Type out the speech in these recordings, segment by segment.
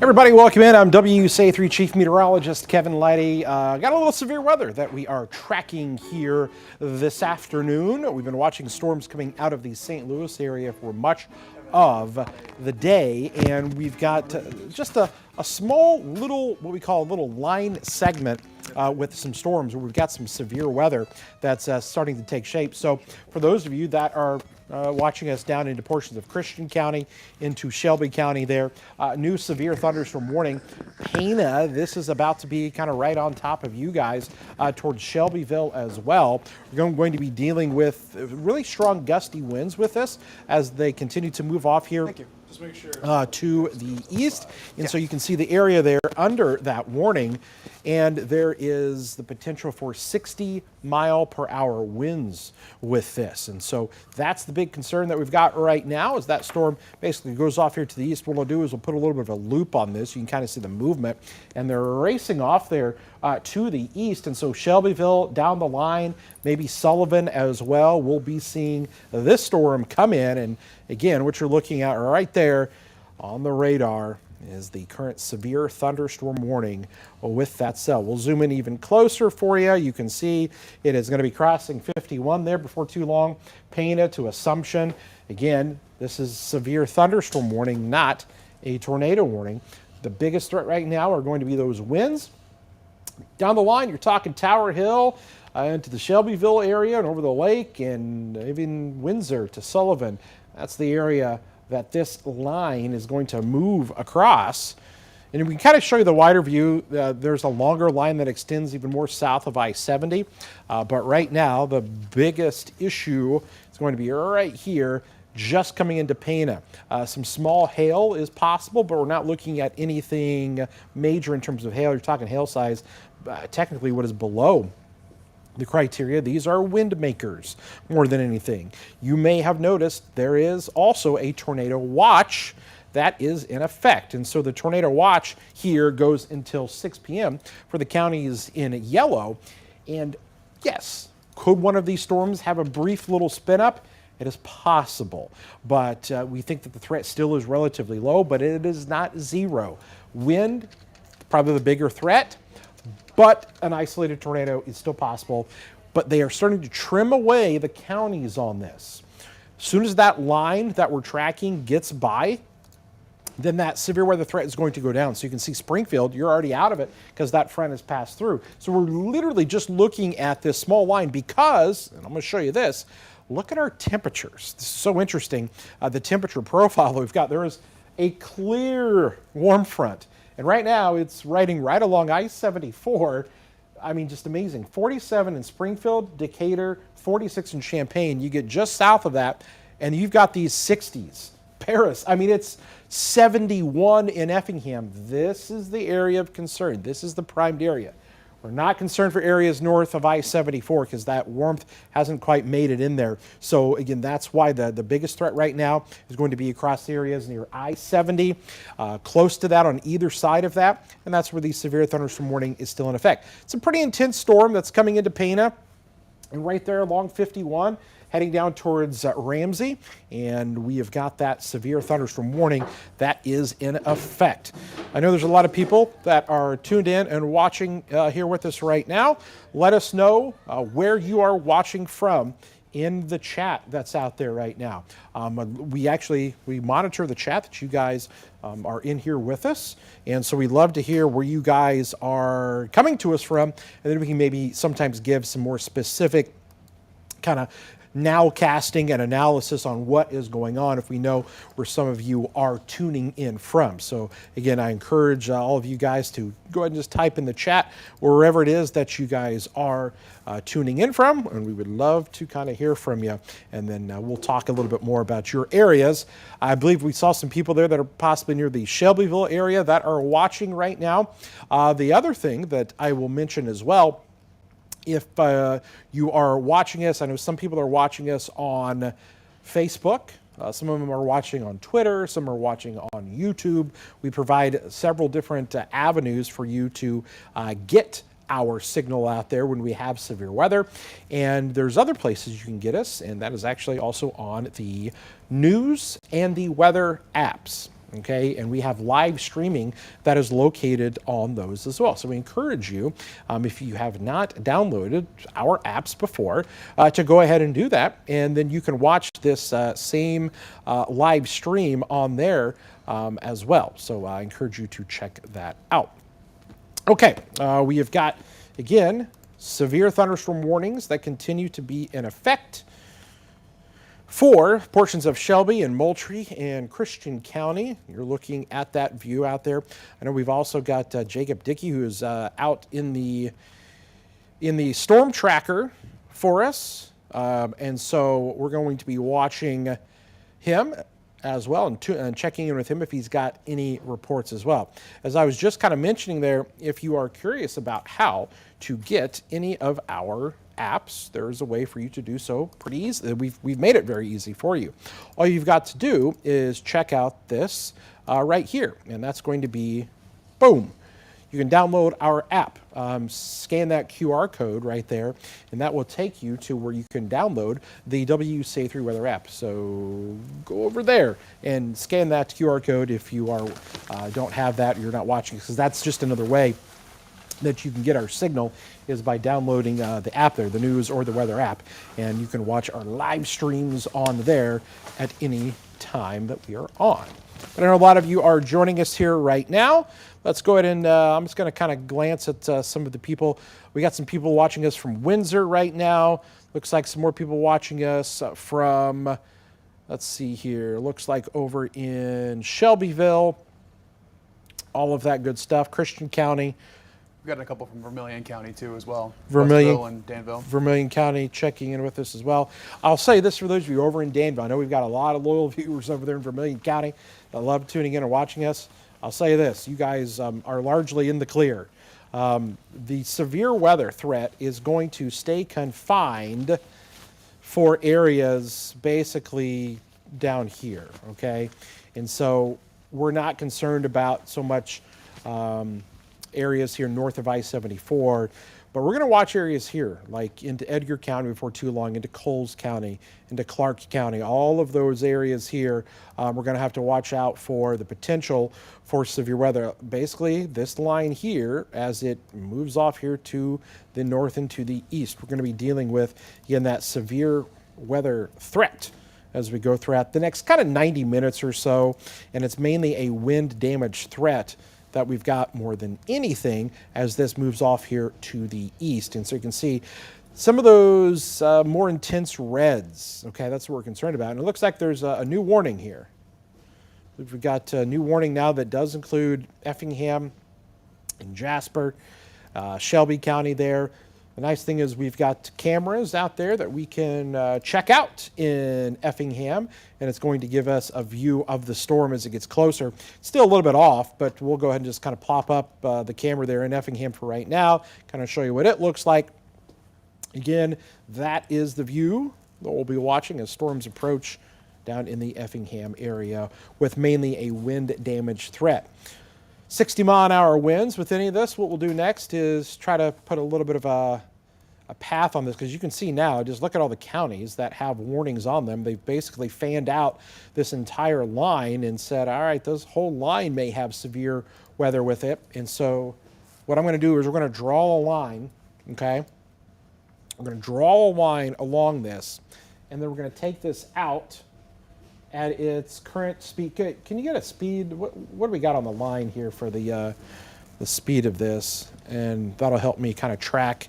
Everybody, welcome in. I'm WSA3 Chief Meteorologist Kevin Leidy. Got a little severe weather that we are tracking here this afternoon. We've been watching storms coming out of the St. Louis area for much of the day, and we've got just a small little, what we call a little line segment with some storms where we've got some severe weather that's starting to take shape. So for those of you that are watching us down into portions of Christian County, into Shelby County there, new severe thunderstorm warning. Pana, this is about to be kind of right on top of you guys towards Shelbyville as well. We're going to be dealing with really strong gusty winds with this as they continue to move off here. Thank you. Just make sure. To the east. And so you can see the area there under that warning. And there is the potential for 60-mile-per-hour winds with this. And so that's the big concern that we've got right now is that storm basically goes off here to the east. What we'll do is we'll put a little bit of a loop on this. You can kind of see the movement. And they're racing off there to the east. And so Shelbyville down the line, maybe Sullivan as well, we'll be seeing this storm come in. And again, what you're looking at right there on the radar is the current severe thunderstorm warning with that cell. We'll zoom in even closer for you. You can see it is going to be crossing 51 there before too long. Pana to Assumption. Again, this is severe thunderstorm warning, not a tornado warning. The biggest threat right now are going to be those winds. Down the line, you're talking Tower Hill into the Shelbyville area and over the lake and even Windsor to Sullivan. That's the area that this line is going to move across. And we can kind of show you the wider view. There's a longer line that extends even more south of I-70. But right now, the biggest issue is going to be right here, just coming into Pana. Some small hail is possible, but we're not looking at anything major in terms of hail. You're talking hail size, technically what is below the criteria. These are wind makers more than anything. You may have noticed there is also a tornado watch that is in effect. And so the tornado watch here goes until 6 p.m. for the counties in yellow. And yes, could one of these storms have a brief little spin up? It is possible, but we think that the threat still is relatively low, but it is not zero. Wind, probably the bigger threat. But an isolated tornado is still possible. But they are starting to trim away the counties on this. As soon as that line that we're tracking gets by, then that severe weather threat is going to go down. So you can see Springfield, you're already out of it because that front has passed through. So we're literally just looking at this small line because, and I'm going to show you this, look at our temperatures. This is so interesting. The temperature profile that we've got, there is a clear warm front. And right now, it's riding right along I-74. I mean, just amazing. 47 in Springfield, Decatur, 46 in Champaign. You get just south of that, and you've got these 60s. Paris, I mean, it's 71 in Effingham. This is the area of concern. This is the primed area. We're not concerned for areas north of I-74 because that warmth hasn't quite made it in there. So again, that's why the biggest threat right now is going to be across the areas near I-70, close to that on either side of that. And that's where the severe thunderstorm warning is still in effect. It's a pretty intense storm that's coming into Pana and right there along 51. Heading down towards Ramsey, and we have got that severe thunderstorm warning that is in effect. I know there's a lot of people that are tuned in and watching here with us right now. Let us know where you are watching from in the chat that's out there right now. We monitor the chat that you guys are in here with us, and so we'd love to hear where you guys are coming to us from, and then we can maybe sometimes give some more specific kind of now casting and analysis on what is going on if we know where some of you are tuning in from. So again, I encourage all of you guys to go ahead and just type in the chat wherever it is that you guys are tuning in from, and we would love to kind of hear from you, and then we'll talk a little bit more about your areas. I believe we saw some people there that are possibly near the Shelbyville area that are watching right now. The other thing that I will mention as well, if you are watching us, I know some people are watching us on Facebook. Some of them are watching on Twitter. Some are watching on YouTube. We provide several different avenues for you to get our signal out there when we have severe weather. And there's other places you can get us, and that is actually also on the news and the weather apps. okay? And we have live streaming that is located on those as well. So we encourage you, if you have not downloaded our apps before, to go ahead and do that. And then you can watch this same live stream on there as well. So I encourage you to check that out. Okay, we have got, again, severe thunderstorm warnings that continue to be in effect for portions of Shelby and Moultrie and Christian County. You're looking at that view out there. I know we've also got Jacob Dickey, who's out in the storm tracker for us. And so we're going to be watching him as well and checking in with him if he's got any reports as well. As I was just kind of mentioning there, if you are curious about how to get any of our apps, there's a way for you to do so pretty easy. We've made it very easy for you. All you've got to do is check out this right here, and that's going to be, boom. You can download our app, scan that QR code right there, and that will take you to where you can download the WSA3 Weather app. So go over there and scan that QR code if you don't have that, or you're not watching, because that's just another way that you can get our signal is by downloading the app there, the news or the weather app, and you can watch our live streams on there at any time that we are on. But I know a lot of you are joining us here right now. Let's go ahead and I'm just going to kind of glance at some of the people. We got some people watching us from Windsor right now. Looks like some more people watching us from, let's see here, looks like over in Shelbyville, all of that good stuff, Christian County. We've got a couple from Vermilion County too as well. Vermilion and Danville. Vermilion County checking in with us as well. I'll say this for those of you over in Danville. I know we've got a lot of loyal viewers over there in Vermilion County that love tuning in and watching us. I'll say this, you guys are largely in the clear. The severe weather threat is going to stay confined for areas basically down here, okay? And so we're not concerned about so much areas here north of I-74, but we're going to watch areas here, like into Edgar County before too long, into Coles County, into Clark County, all of those areas here. We're going to have to watch out for the potential for severe weather. Basically, this line here, as it moves off here to the north and to the east, we're going to be dealing with, again, that severe weather threat as we go throughout the next kind of 90 minutes or so, and it's mainly a wind damage threat that we've got more than anything as this moves off here to the east. And so you can see some of those more intense reds. Okay, that's what we're concerned about. And it looks like there's a new warning here. We've got a new warning now that does include Effingham and Jasper, Shelby County there. The nice thing is we've got cameras out there that we can check out in Effingham, and it's going to give us a view of the storm as it gets closer. Still a little bit off, but we'll go ahead and just kind of plop up the camera there in Effingham for right now, kind of show you what it looks like. Again, that is the view that we'll be watching as storms approach down in the Effingham area with mainly a wind damage threat. 60-mile-an-hour winds with any of this. What we'll do next is try to put a little bit of a path on this, because you can see now, just look at all the counties that have warnings on them. They've basically fanned out this entire line and said, all right, this whole line may have severe weather with it. And so what I'm going to do is we're going to draw a line, okay? We're going to draw a line along this, and then we're going to take this out at its current speed. Can you get a speed? What do we got on the line here for the speed of this? And that'll help me kind of track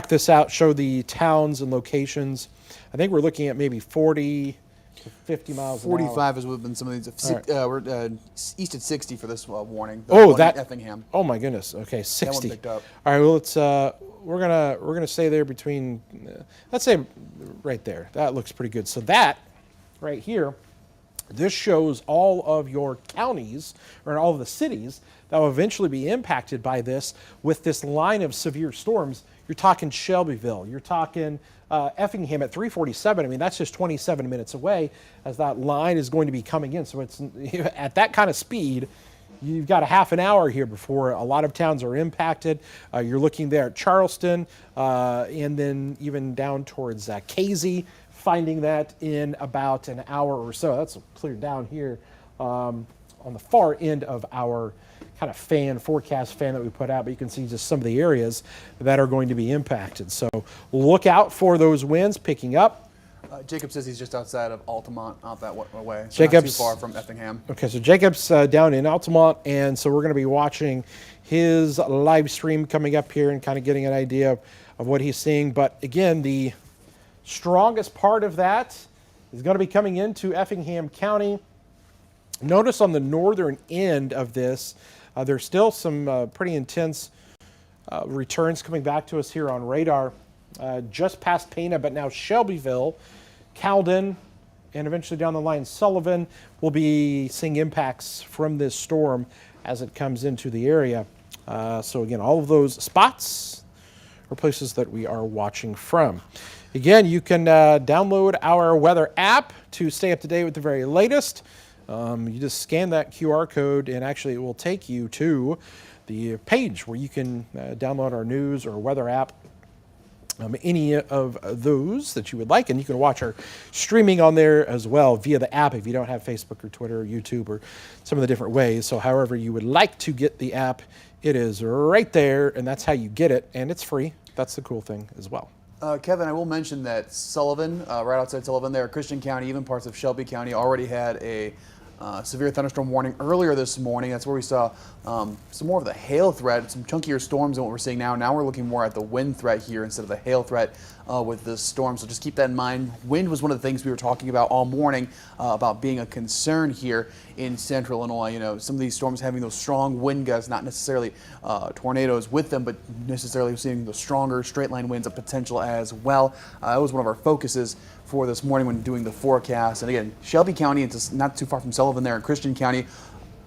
this out, show the towns and locations. I think we're looking at maybe 40 to 50 miles an hour. 45 is within some of these. Right. We're east at 60 for this warning. That Effingham. Oh my goodness. Okay, 60. That one picked up. All right. Well, let's we're gonna stay there between. Let's say right there. That looks pretty good. So that right here, this shows all of your counties or all of the cities that will eventually be impacted by this with this line of severe storms. You're talking Shelbyville, you're talking Effingham at 347. I mean, that's just 27 minutes away as that line is going to be coming in. So it's at that kind of speed, you've got a half an hour here before a lot of towns are impacted. You're looking there at Charleston and then even down towards Casey, finding that in about an hour or so. That's clear down here. on the far end of our kind of forecast fan that we put out, but you can see just some of the areas that are going to be impacted. So look out for those winds picking up. Jacob says he's just outside of Altamont, out that way. So Jacob's not too far from Effingham. Okay, so Jacob's down in Altamont, and so we're going to be watching his live stream coming up here and kind of getting an idea of what he's seeing. But again, the strongest part of that is going to be coming into Effingham County. Notice on the northern end of this, there's still some pretty intense returns coming back to us here on radar. Just past Pana, but now Shelbyville, Cowden, and eventually down the line Sullivan will be seeing impacts from this storm as it comes into the area. So again, all of those spots are places that we are watching from. Again, you can download our weather app to stay up to date with the very latest. You just scan that QR code and actually it will take you to the page where you can download our news or weather app. Any of those that you would like, and you can watch our streaming on there as well via the app if you don't have Facebook or Twitter or YouTube or some of the different ways. So however you would like to get the app, it is right there, and that's how you get it, and it's free. That's the cool thing as well. Kevin, I will mention that Sullivan, right outside Sullivan there, Christian County, even parts of Shelby County already had a severe thunderstorm warning earlier this morning. That's where we saw some more of the hail threat, some chunkier storms than what we're seeing now. Now we're looking more at the wind threat here instead of the hail threat with this storm. So just keep that in mind. Wind was one of the things we were talking about all morning about being a concern here in central Illinois. You know, some of these storms having those strong wind gusts, not necessarily tornadoes with them, but necessarily seeing the stronger straight line winds of potential as well. That was one of our focuses for this morning when doing the forecast. And again, Shelby County, it's not too far from Sullivan there in Christian County,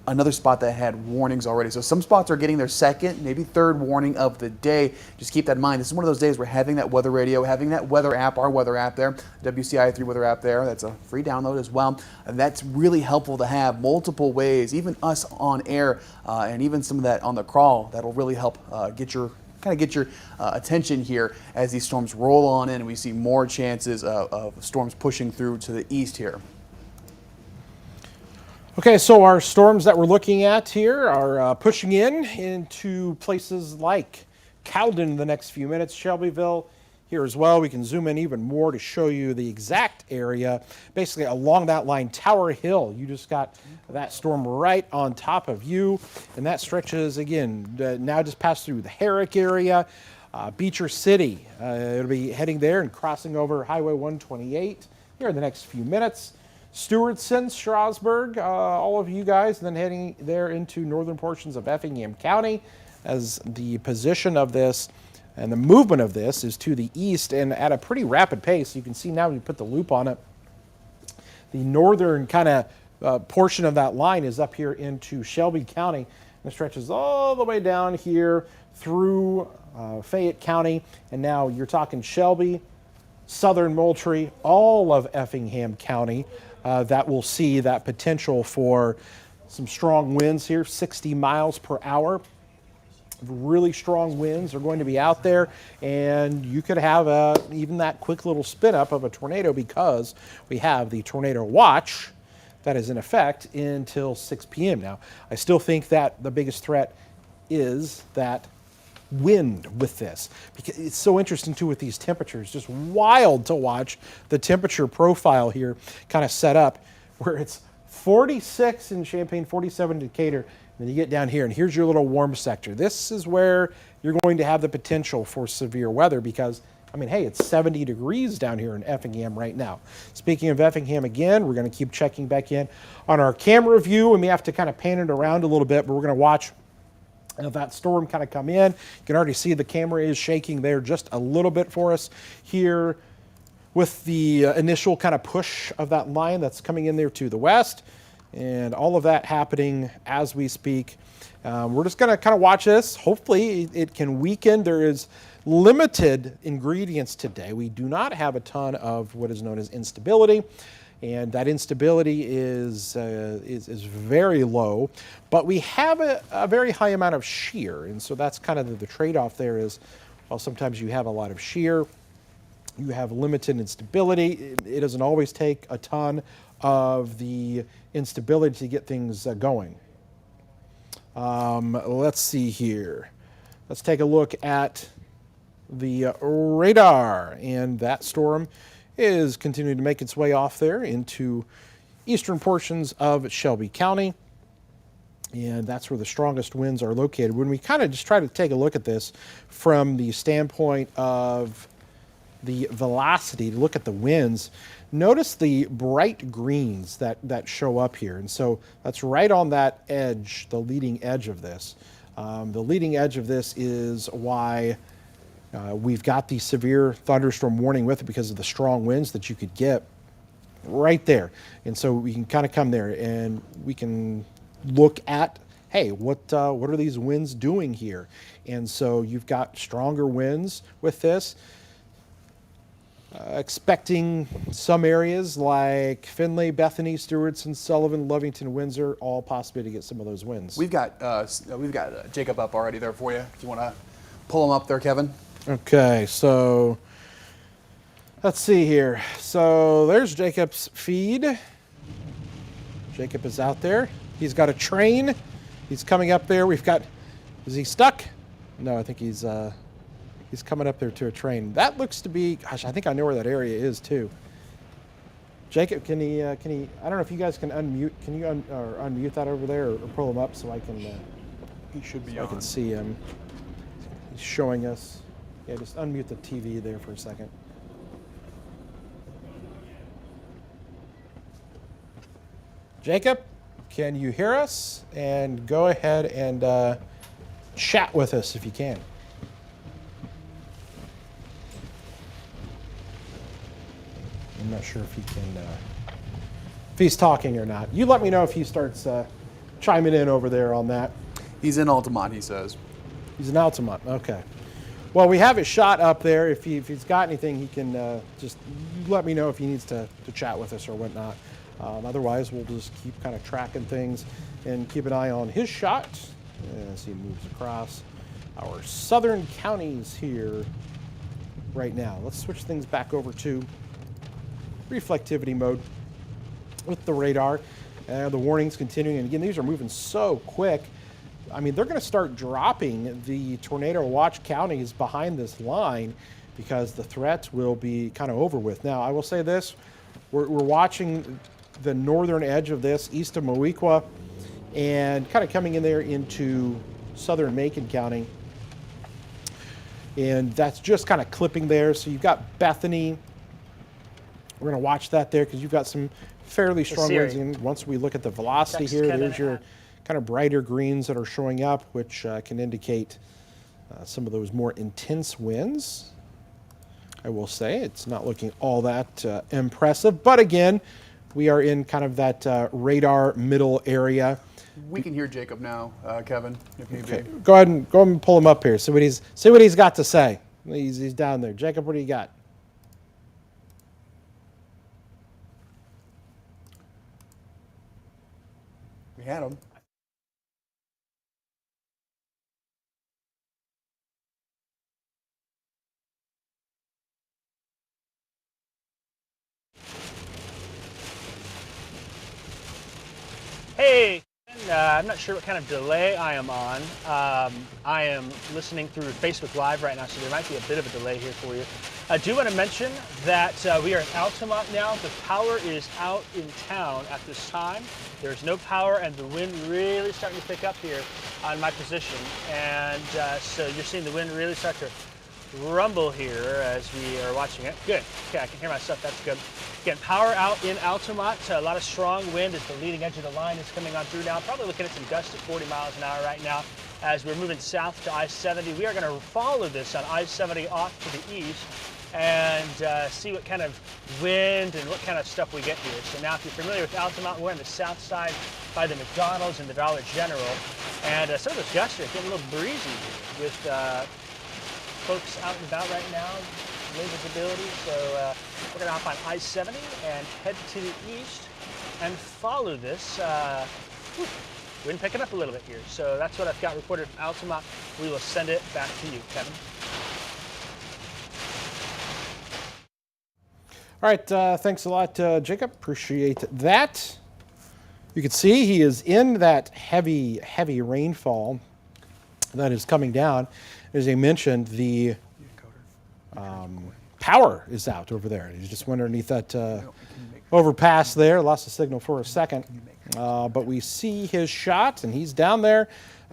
another spot that had warnings already. So some spots are getting their second, maybe third warning of the day. Just keep that in mind. This is one of those days where having that weather radio, having that weather app, our weather app there, WCI3 weather app there, that's a free download as well. And that's really helpful to have multiple ways, even us on air and even some of that on the crawl, that'll really help get your attention here as these storms roll on in and we see more chances of storms pushing through to the east here. Okay, so our storms that we're looking at here are pushing into places like Cowden in the next few minutes, Shelbyville here as well. We can zoom in even more to show you the exact area. Basically along that line, Tower Hill, you just got that storm right on top of you. And that stretches, again, now just passed through the Herrick area. Beecher City, it'll be heading there and crossing over Highway 128 here in the next few minutes. Stewartson, Strasburg, all of you guys, and then heading there into northern portions of Effingham County as the position of this and the movement of this is to the east and at a pretty rapid pace. You can see now when you put the loop on it, the northern kind of portion of that line is up here into Shelby County and it stretches all the way down here through Fayette County, and now you're talking Shelby, southern Moultrie, all of Effingham County. That will see that potential for some strong winds here, 60 miles per hour. Really strong winds are going to be out there, and you could have even that quick little spin up of a tornado because we have the tornado watch that is in effect until 6 p.m. Now, I still think that the biggest threat is that wind with this, because it's so interesting too with these temperatures. Just wild to watch the temperature profile here kind of set up where it's 46 in Champaign, 47 in Decatur, and then you get down here and here's your little warm sector. This is where you're going to have the potential for severe weather because, I mean, hey, it's 70 degrees down here in Effingham right now. Speaking of Effingham again, we're going to keep checking back in on our camera view and we have to kind of pan it around a little bit, but we're going to watch that storm kind of come in. You can already see the camera is shaking there just a little bit for us here with the initial kind of push of that line that's coming in there to the west, and all of that happening as we speak. We're just going to kind of watch this. Hopefully it can weaken. There is limited ingredients today. We do not have a ton of what is known as instability. And that instability is very low, but we have a very high amount of shear, and so that's kind of the trade-off there is, well, sometimes you have a lot of shear, you have limited instability. It doesn't always take a ton of the instability to get things going. Let's see here. Let's take a look at the radar, and that storm is continuing to make its way off there into eastern portions of Shelby County, and that's where the strongest winds are located. When we kind of just try to take a look at this from the standpoint of the velocity, to look at the winds, notice the bright greens that show up here. And so that's right on that edge, the leading edge of this. The leading edge of this is why we've got the severe thunderstorm warning with it, because of the strong winds that you could get right there. And so we can kind of come there and we can look at, hey, what are these winds doing here? And so you've got stronger winds with this. Expecting some areas like Findlay, Bethany, Stewartson, Sullivan, Lovington, Windsor, all possibility to get some of those winds. We've got Jacob up already there for you. If you want to pull him up there, Kevin. Okay, so let's see here. So there's Jacob's feed. Jacob is out there. He's got a train. He's coming up there. We've got, is he stuck? No, I think he's coming up there to a train. That looks to be, gosh, I think I know where that area is too. Jacob, can he, I don't know if you guys can unmute, can you unmute that over there, or pull him up so I can, He should be so I on. can see him. He's showing us. Yeah, just unmute the TV there for a second. Jacob, can you hear us? And go ahead and chat with us if you can. I'm not sure if he can, if he's talking or not. You let me know if he starts chiming in over there on that. He's in Altamont, he says. He's in Altamont, okay. Well, we have his shot up there. If he's got anything, he can just let me know if he needs to chat with us or whatnot. Otherwise, we'll just keep kind of tracking things and keep an eye on his shot as he moves across our southern counties here right now. Let's switch things back over to reflectivity mode with the radar. The warnings continuing, and again, these are moving so quick. I mean, they're going to start dropping the tornado watch counties behind this line because the threat will be kind of over with. Now, I will say this, we're watching the northern edge of this east of Moequa and kind of coming in there into southern Macon County. And that's just kind of clipping there. So you've got Bethany. We're going to watch that there because you've got some fairly strong winds. And once we look at the velocity here, there's your kind of brighter greens that are showing up, which can indicate some of those more intense winds. I will say it's not looking all that impressive, but again, we are in kind of that radar middle area. We can hear Jacob now, Kevin, if need Okay. be. Go ahead and pull him up here. See what he's got to say. He's down there. Jacob, what do you got? We had him. Hey, I'm not sure what kind of delay I am on. I am listening through Facebook Live right now, so there might be a bit of a delay here for you. I do want to mention that we are in Altamont now. The power is out in town at this time. There's no power, and the wind really starting to pick up here on my position. And so you're seeing the wind really start to rumble here as we are watching it. Good. Okay, I can hear myself. That's good. Again, power out in Altamont. A lot of strong wind as the leading edge of the line is coming on through now. Probably looking at some gusts at 40 miles an hour right now as we're moving south to I-70. We are going to follow this on I-70 off to the east and see what kind of wind and what kind of stuff we get here. So now if you're familiar with Altamont, we're on the south side by the McDonald's and the Dollar General. And some of those gusts are getting a little breezy here with folks out and about right now, low visibility. So we're going to hop on I-70 and head to the east and follow this. Wind picking up a little bit here. So that's what I've got reported from Altamont. We will send it back to you, Kevin. All right, thanks a lot, Jacob. Appreciate that. You can see he is in that heavy, heavy rainfall that is coming down. As I mentioned, the power is out over there. He's just underneath that overpass there. Lost the signal for a second. But we see his shot, and he's down there.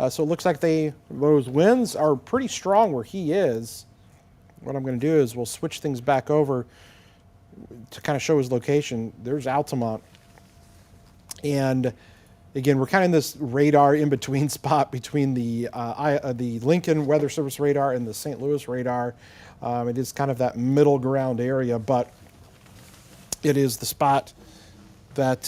So it looks like those winds are pretty strong where he is. What I'm going to do is we'll switch things back over to kind of show his location. There's Altamont. And again, we're kind of in this radar in-between spot between the Lincoln Weather Service radar and the St. Louis radar. It is kind of that middle ground area, but it is the spot that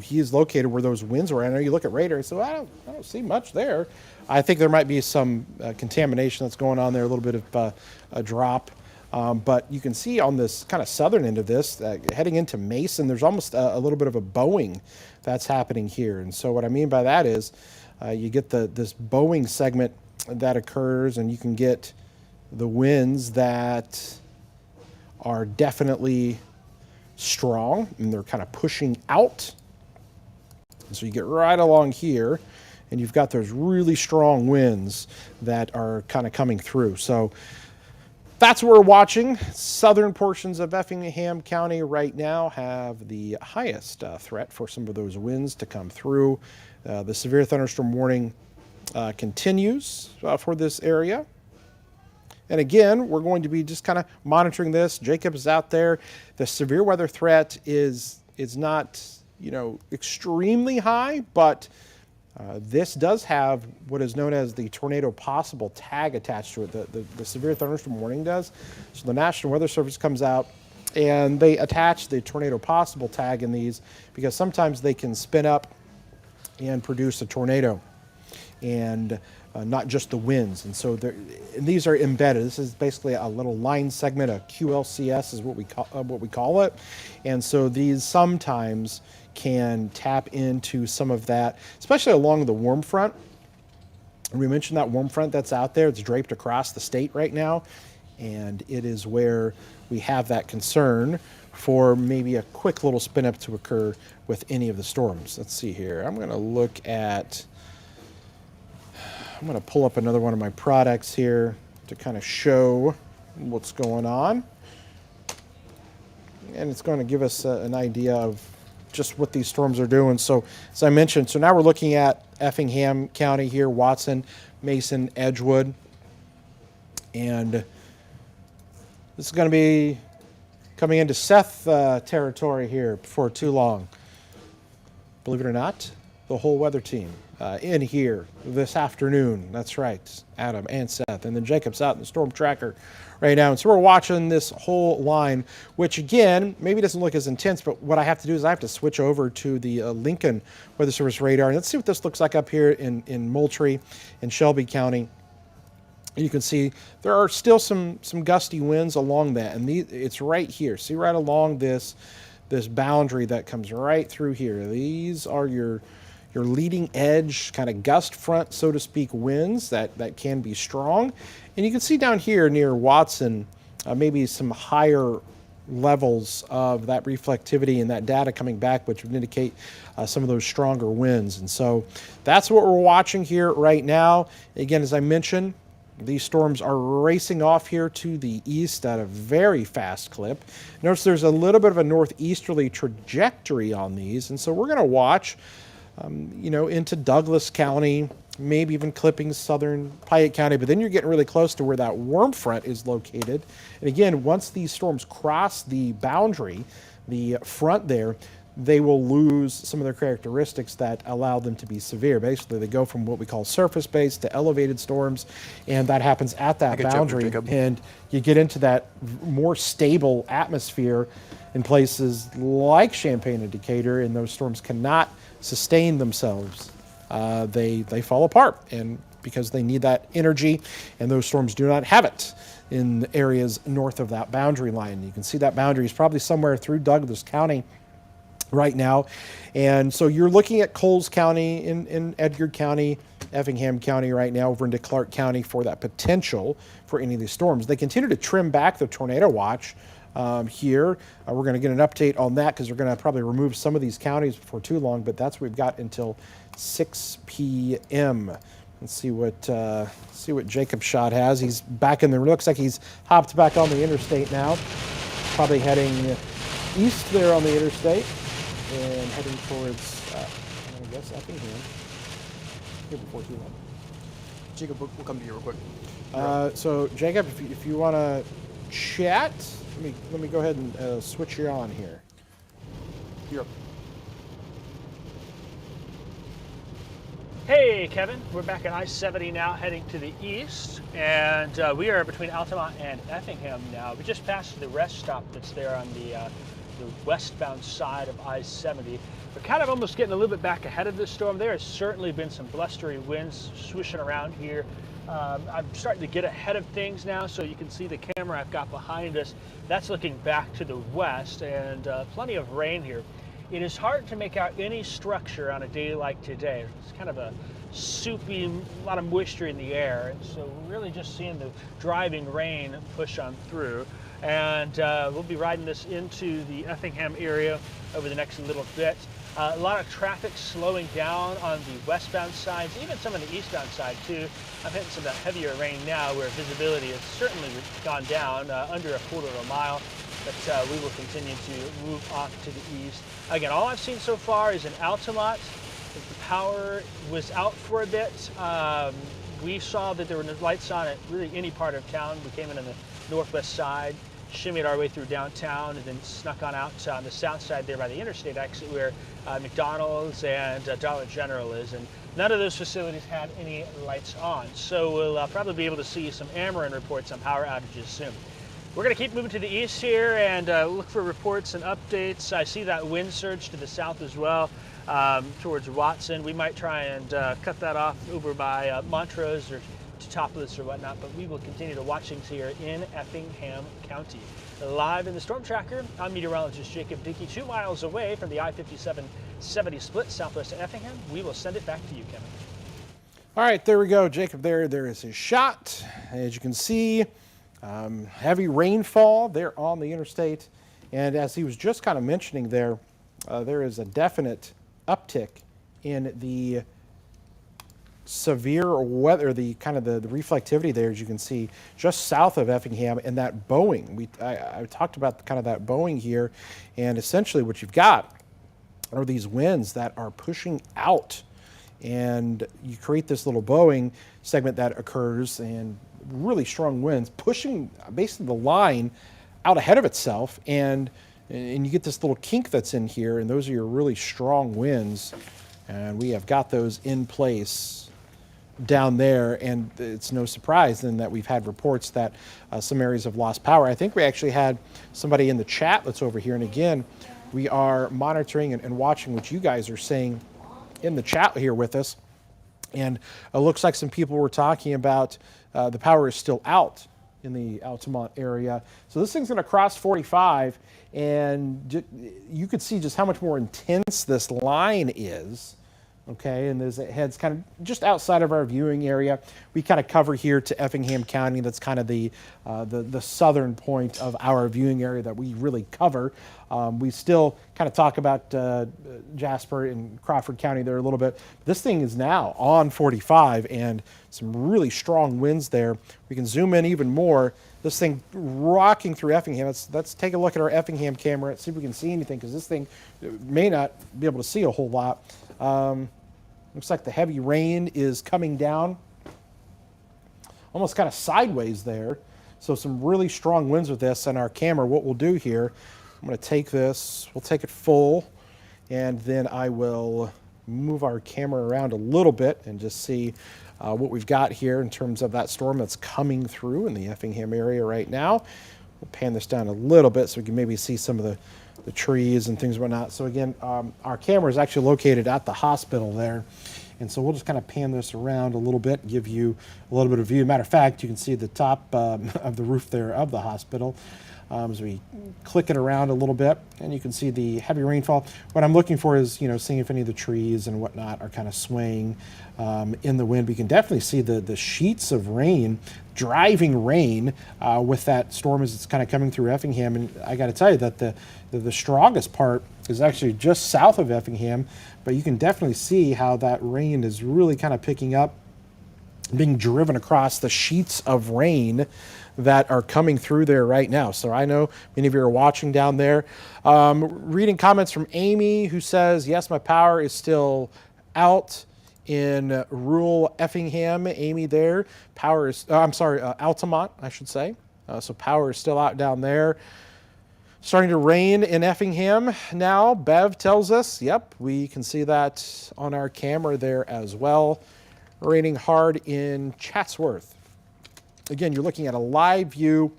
he is located where those winds are. I know you look at radar, so I don't see much there. I think there might be some contamination that's going on there, a little bit of a drop. But you can see on this kind of southern end of this, heading into Mason, there's almost a little bit of a bowing that's happening here. And so what I mean by that is you get this bowing segment that occurs, and you can get the winds that are definitely strong, and they're kind of pushing out. And so you get right along here, and you've got those really strong winds that are kind of coming through. So that's what we're watching. Southern portions of Effingham County right now have the highest threat for some of those winds to come through. The severe thunderstorm warning continues for this area. And again, we're going to be just kind of monitoring this. Jacob is out there. The severe weather threat is not, extremely high, but this does have what is known as the tornado possible tag attached to it. The severe thunderstorm warning does. So the National Weather Service comes out and they attach the tornado possible tag in these because sometimes they can spin up and produce a tornado, and not just the winds. And so these are embedded. This is basically a little line segment. A QLCS is what we call it. And so these sometimes can tap into some of that, especially along the warm front. And we mentioned that warm front that's out there. It's draped across the state right now, and it is where we have that concern for maybe a quick little spin up to occur with any of the storms. Let's see here. I'm going to pull up another one of my products here to kind of show what's going on. And it's going to give us an idea of just what these storms are doing. So as I mentioned, so now we're looking at Effingham County here, Watson, Mason, Edgewood. And this is going to be coming into Seth territory here before too long. Believe it or not, the whole weather team in here this afternoon. That's right, Adam and Seth. And then Jacob's out in the storm tracker right now. And so we're watching this whole line, which again, maybe doesn't look as intense, but what I have to do is I have to switch over to the Lincoln Weather Service radar. And let's see what this looks like up here in Moultrie in Shelby County. You can see there are still some gusty winds along that. And it's right here. See right along this boundary that comes right through here. These are your leading edge kind of gust front, so to speak, winds that can be strong. And you can see down here near Watson, maybe some higher levels of that reflectivity and that data coming back, which would indicate some of those stronger winds. And so that's what we're watching here right now. Again, as I mentioned, these storms are racing off here to the east at a very fast clip. Notice there's a little bit of a northeasterly trajectory on these. And so we're going to watch into Douglas County, maybe even clipping southern Piatt County, but then you're getting really close to where that warm front is located. And again, once these storms cross the boundary, the front there, they will lose some of their characteristics that allow them to be severe. Basically, they go from what we call surface-based to elevated storms, and that happens at that boundary. And you get into that more stable atmosphere in places like Champaign and Decatur, and those storms cannot sustain themselves. They fall apart, and because they need that energy, and those storms do not have it in the areas north of that boundary line. You can see that boundary is probably somewhere through Douglas County right now. And so you're looking at Coles County, in Edgar County, Effingham County right now, over into Clark County for that potential for any of these storms. They continue to trim back the tornado watch here. We're going to get an update on that because we're going to probably remove some of these counties before too long, but that's what we've got until 6 p.m. Let's see what Jacob Shot has. He's back in the, looks like he's hopped back on the interstate now. Probably heading east there on the interstate and heading towards, I guess, Effingham. Here before too long. Jacob, we'll come to you real quick. So Jacob, if you want to chat, let me go ahead and switch you on here. You're up. Hey, Kevin. We're back at I-70 now, heading to the east, and we are between Altamont and Effingham now. We just passed the rest stop that's there on the westbound side of I-70. We're kind of almost getting a little bit back ahead of this storm. There has certainly been some blustery winds swishing around here. I'm starting to get ahead of things now, so you can see the camera I've got behind us. That's looking back to the west, and plenty of rain here. It is hard to make out any structure on a day like today. It's kind of a soupy, a lot of moisture in the air, and so we're really just seeing the driving rain push on through. And we'll be riding this into the Effingham area over the next little bit. A lot of traffic slowing down on the westbound sides, even some on the eastbound side too. I'm hitting some of that heavier rain now where visibility has certainly gone down under a quarter of a mile. But we will continue to move off to the east. Again, all I've seen so far is in Altamont. The power was out for a bit. We saw that there were no lights on at really any part of town. We came in on the northwest side, shimmied our way through downtown, and then snuck on out on the south side there by the interstate exit where McDonald's and Dollar General is. And none of those facilities had any lights on. So we'll probably be able to see some Ameren reports on power outages soon. We're going to keep moving to the east here and look for reports and updates. I see that wind surge to the south as well towards Watson. We might try and cut that off over by Montrose or Teutopolis or whatnot, but we will continue to watch things here in Effingham County. Live in the Storm Tracker, I'm meteorologist Jacob Dickey, 2 miles away from the I-57-70 split southwest of Effingham. We will send it back to you, Kevin. All right, there we go. Jacob there is his shot. As you can see, heavy rainfall there on the interstate. And as he was just kind of mentioning there, there is a definite uptick in the severe weather, the reflectivity there, as you can see, just south of Effingham, and that bowing. I talked about kind of that bowing here, and essentially what you've got are these winds that are pushing out, and you create this little bowing segment that occurs, and really strong winds pushing basically the line out ahead of itself, and you get this little kink that's in here, and those are your really strong winds, and we have got those in place down there, and it's no surprise then that we've had reports that some areas have lost power. I think we actually had somebody in the chat that's over here, and again, we are monitoring and watching what you guys are saying in the chat here with us, and it looks like some people were talking about the power is still out in the Altamont area. So this thing's going to cross 45, and you could see just how much more intense this line is. Okay, and as it heads kind of just outside of our viewing area, we kind of cover here to Effingham County. That's kind of the southern point of our viewing area that we really cover. We still kind of talk about Jasper and Crawford County there a little bit. This thing is now on 45 and some really strong winds there. We can zoom in even more. This thing rocking through Effingham. Let's take a look at our Effingham camera and see if we can see anything, because this thing may not be able to see a whole lot. Looks like the heavy rain is coming down almost kind of sideways there. So some really strong winds with this. And our camera, what we'll do here, I'm going to take this, we'll take it full, and then I will move our camera around a little bit and just see what we've got here in terms of that storm that's coming through in the Effingham area right now. We'll pan this down a little bit so we can maybe see some of the trees and things and whatnot. So again, our camera is actually located at the hospital there. And so we'll just kind of pan this around a little bit, give you a little bit of view. Matter of fact, you can see the top of the roof there of the hospital as we click it around a little bit, and you can see the heavy rainfall. What I'm looking for is, seeing if any of the trees and whatnot are kind of swaying in the wind. We can definitely see the sheets of rain, driving rain with that storm as it's kind of coming through Effingham. And I got to tell you that the strongest part is actually just south of Effingham, but you can definitely see how that rain is really kind of picking up, being driven across the sheets of rain that are coming through there right now. So I know many of you are watching down there. Reading comments from Amy, who says, yes, my power is still out in rural Effingham. Amy there. Power is, Altamont, I should say. So power is still out down there. Starting to rain in Effingham now. Bev tells us, yep, we can see that on our camera there as well. Raining hard in Chatsworth. Again, you're looking at a live view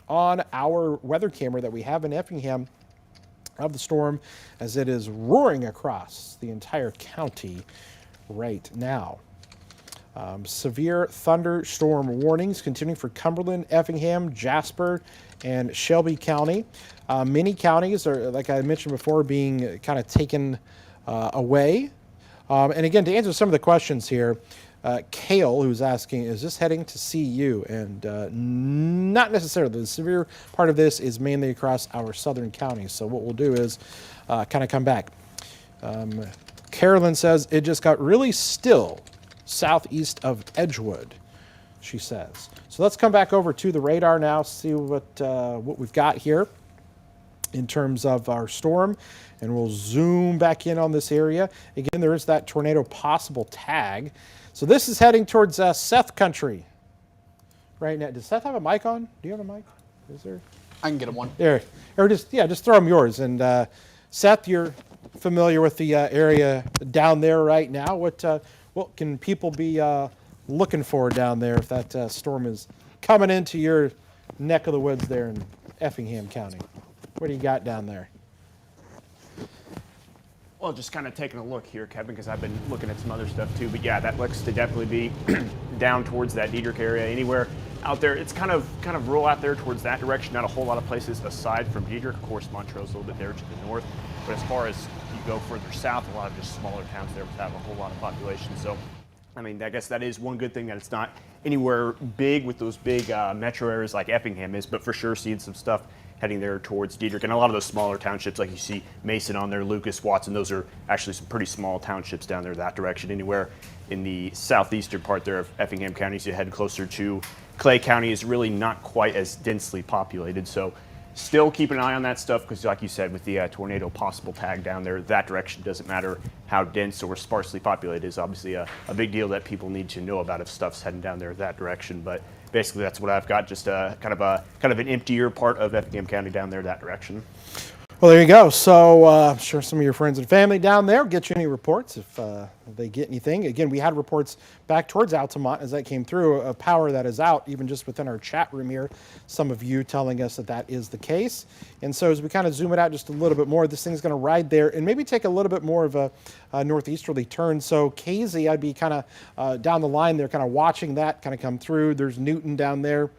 on our weather camera that we have in Effingham of the storm as it is roaring across the entire county right now. Severe thunderstorm warnings continuing for Cumberland, Effingham, Jasper, and Shelby County. Many counties are, like I mentioned before, being kind of taken away. And again, to answer some of the questions here, Kale, who's asking, is this heading to CU? And not necessarily. The severe part of this is mainly across our southern counties. So what we'll do is kind of come back. Carolyn says, it just got really still southeast of Edgewood, she says. So let's come back over to the radar now, see what we've got here in terms of our storm, and we'll zoom back in on this area. Again, there is that tornado possible tag. So this is heading towards Seth country right now. Does Seth have a mic on? Do you have a mic? Is there? I can get him one. There, or just throw him yours. And Seth, you're familiar with the area down there right now. What can people be looking for down there if that storm is coming into your neck of the woods there in Effingham County? What do you got down there? Well, just kind of taking a look here, Kevin, because I've been looking at some other stuff too. But yeah, that looks to definitely be down towards that Diedrich area. Anywhere out there, it's kind of rural out there towards that direction. Not a whole lot of places aside from Diedrich. Of course, Montrose a little bit there to the north. But as far as you go further south, a lot of just smaller towns there without a whole lot of population. So, I mean, I guess that is one good thing that it's not anywhere big with those big metro areas like Effingham is. But for sure, seeing some stuff heading there towards Diedrich. And a lot of those smaller townships, like you see Mason on there, Lucas, Watson, those are actually some pretty small townships down there that direction. Anywhere in the southeastern part there of Effingham County, as you head closer to Clay County, is really not quite as densely populated. So still keep an eye on that stuff because, like you said, with the tornado possible tag down there, that direction doesn't matter how dense or sparsely populated. Is obviously a big deal that people need to know about if stuff's heading down there that direction. But basically, that's what I've got. Just kind of an emptier part of Effingham County down there that direction. Well, there you go. So I'm sure some of your friends and family down there will get you any reports if they get anything. Again, we had reports back towards Altamont as that came through, a power that is out, even just within our chat room here. Some of you telling us that that is the case. And so as we kind of zoom it out just a little bit more, this thing's going to ride there and maybe take a little bit more of a northeasterly turn. So Casey, I'd be kind of down the line there, kind of watching that kind of come through. There's Newton down there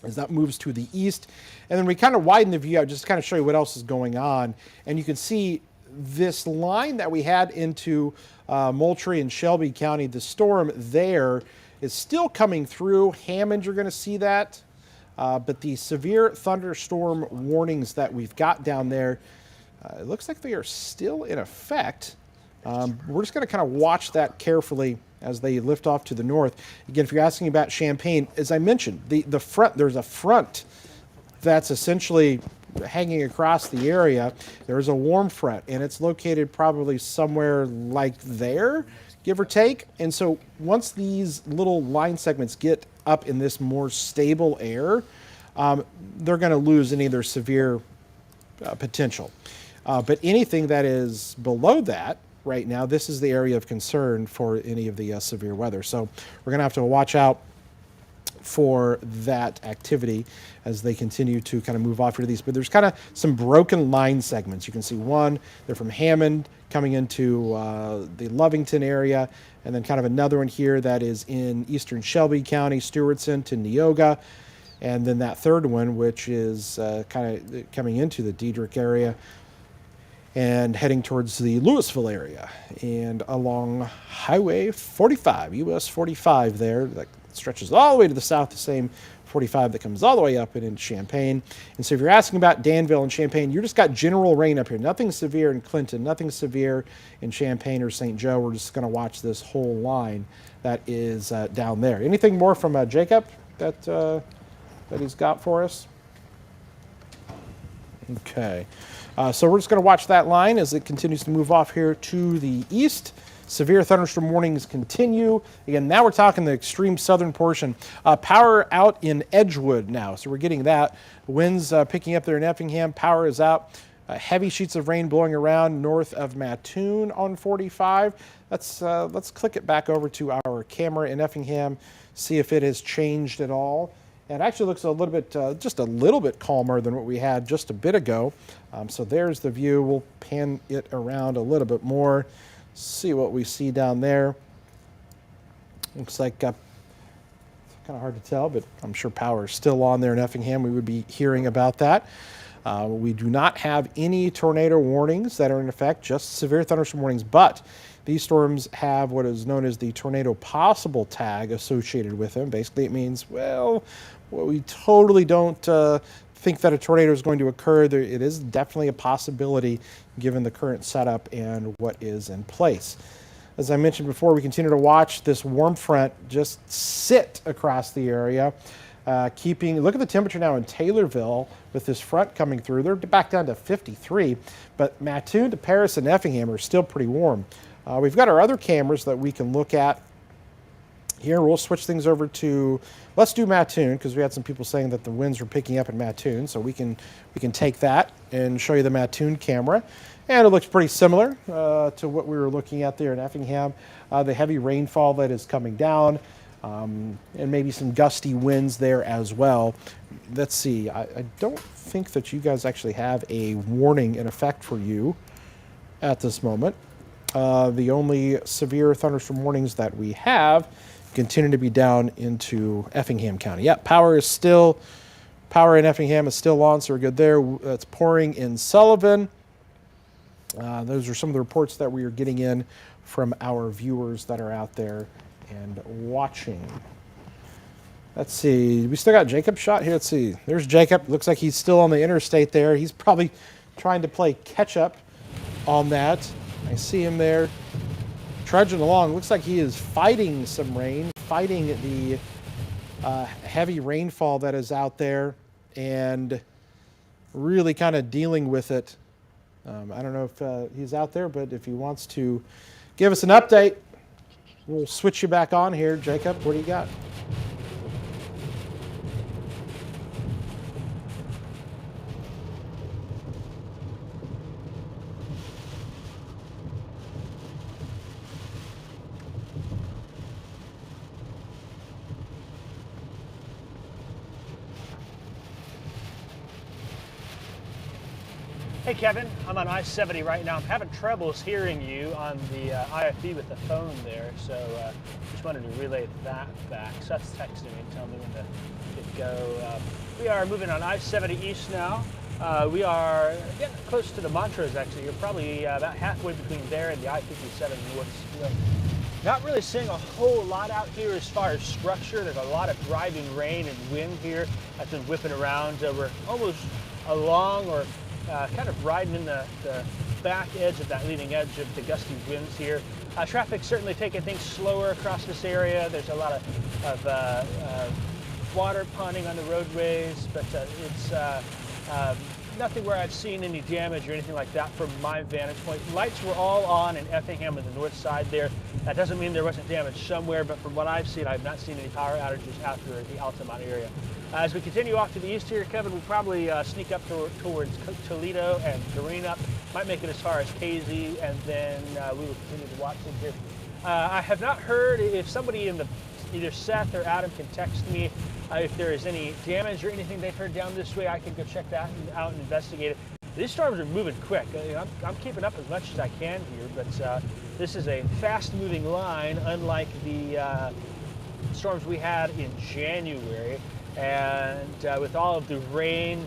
as that moves to the east. And then we kind of widen the view out just to kind of show you what else is going on. And you can see this line that we had into Moultrie and Shelby County, the storm there is still coming through. Hammond, you're going to see that. But the severe thunderstorm warnings that we've got down there, it looks like they are still in effect. We're just going to kind of watch that carefully as they lift off to the north. Again, if you're asking about Champaign, as I mentioned, the front, there's a front that's essentially hanging across the area. There's a warm front, and it's located probably somewhere like there, give or take. And so once these little line segments get up in this more stable air, they're going to lose any of their severe potential. But anything that is below that, right now, this is the area of concern for any of the severe weather. So we're going to have to watch out for that activity as they continue to kind of move off into these. But there's kind of some broken line segments. You can see one, they're from Hammond coming into the Lovington area, and then kind of another one here that is in eastern Shelby County, Stewartson to Neoga. And then that third one, which is kind of coming into the Diedrich area. and heading towards the Louisville area and along Highway 45, US 45 there, that stretches all the way to the south, the same 45 that comes all the way up and in Champaign. And so if you're asking about Danville and Champaign, you just got general rain up here. Nothing severe in Clinton, nothing severe in Champaign or St. Joe. We're just going to watch this whole line that is down there. Anything more from Jacob that he's got for us? Okay. So we're just going to watch that line as it continues to move off here to the east. Severe thunderstorm warnings continue. Again, now we're talking the extreme southern portion. Power out in Edgewood now, so we're getting that. Winds picking up there in Effingham. Power is out. Heavy sheets of rain blowing around north of Mattoon on 45. Let's click it back over to our camera in Effingham, see if it has changed at all. And it actually looks a little bit, just a little bit calmer than what we had just a bit ago. So there's the view. We'll pan it around a little bit more, see what we see down there. Looks like it's kind of hard to tell, but I'm sure power is still on there in Effingham. We would be hearing about that. We do not have any tornado warnings that are in effect, just severe thunderstorm warnings, but these storms have what is known as the tornado possible tag associated with them. Basically, it means, well, we totally don't think that a tornado is going to occur. It is definitely a possibility given the current setup and what is in place. As I mentioned before, we continue to watch this warm front just sit across the area. Look at the temperature now in Taylorville with this front coming through. They're back down to 53, but Mattoon to Paris and Effingham are still pretty warm. We've got our other cameras that we can look at here. We'll switch things over to, let's do Mattoon, because we had some people saying that the winds were picking up in Mattoon, so we can take that and show you the Mattoon camera. And it looks pretty similar to what we were looking at there in Effingham. The heavy rainfall that is coming down, and maybe some gusty winds there as well. Let's see, I don't think that you guys actually have a warning in effect for you at this moment. The only severe thunderstorm warnings that we have continue to be down into Effingham County. Yeah, power in Effingham is still on, so we're good there. It's pouring in Sullivan. Those are some of the reports that we are getting in from our viewers that are out there and watching. Let's see, we still got Jacob shot here. Let's see, there's Jacob. Looks like he's still on the interstate there. He's probably trying to play catch up on that. I see him there trudging along. Looks like he is fighting some rain, fighting the heavy rainfall that is out there and really kind of dealing with it. I don't know if he's out there, but if he wants to give us an update, we'll switch you back on here. Jacob, what do you got? Hey Kevin, I'm on I-70 right now. I'm having troubles hearing you on the IFB with the phone there, so just wanted to relay that back. Seth's texting me and telling me when to go. We are moving on I-70 east now. We are getting close to the Montrose actually. You're probably about halfway between there and the I-57 north. Not really seeing a whole lot out here as far as structure. There's a lot of driving rain and wind here that's been whipping around. We're almost along or kind of riding in the back edge of that leading edge of the gusty winds here. Traffic certainly taking things slower across this area. There's a lot of water ponding on the roadways, but it's nothing where I've seen any damage or anything like that from my vantage point. Lights were all on in Effingham on the north side there. That doesn't mean there wasn't damage somewhere, but from what I've seen, I've not seen any power outages after the Altamont area. As we continue off to the east here, Kevin, we'll probably sneak up towards Toledo and Greenup. Might make it as far as KZ, and then we will continue to watch it here. I have not heard if somebody in either Seth or Adam can text me if there is any damage or anything they've heard down this way. I can go check that out and investigate it. These storms are moving quick. I'm keeping up as much as I can here, but this is a fast-moving line, unlike the storms we had in January. And with all of the rain